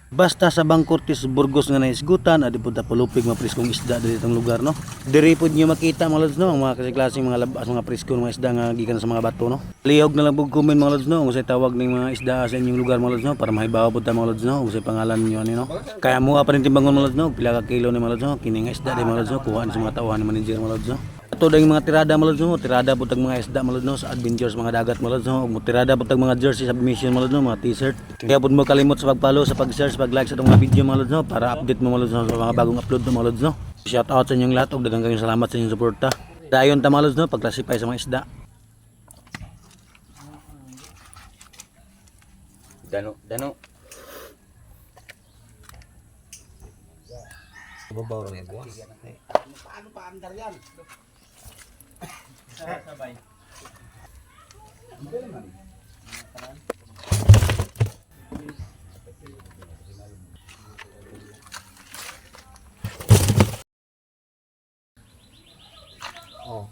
Basta sa Bangkortis Burgos nga naisgutan adi pud ta pulupig mga preskong isda diri itong lugar no. Diri pud niyo makita mga lods no ang mga klaseng mga labas mga preskong mga isda nga gikan sa mga bato no. Lihog na lang pud comment mga lods no unsay tawag ning mga isda sa inyong lugar mga lods no para mahibaw pud ta mga lods no unsay pangalan niyo ani no. Kaya mo pa rin timbangon mga lods no pila ka kilo ni mga lods no kini nga isda di mga lods no kuhaan sa mga tauhan ni manager mga lods no. Ato ding mga tirada mga lods no, tirada pud tag mga isda mga lods no sa adventures mga dagat mga lods no, tirada pud tag mga jersey submission mga lods no, mga t-shirt. Kaya pud mo kalimot sa pag-follow, sa pag-share, sa pag-like sa itong mga video mga lods no para update mo mga lods no sa mga bagong upload no mga lods no. Shout out sa inyong lahat ug daghang kayong salamat sa inyong suporta. Dayon ta mga lods no pag-classify sa mga isda. Dano. Babaw rin buwas. Paano pa andar yan? Sabay. Oh.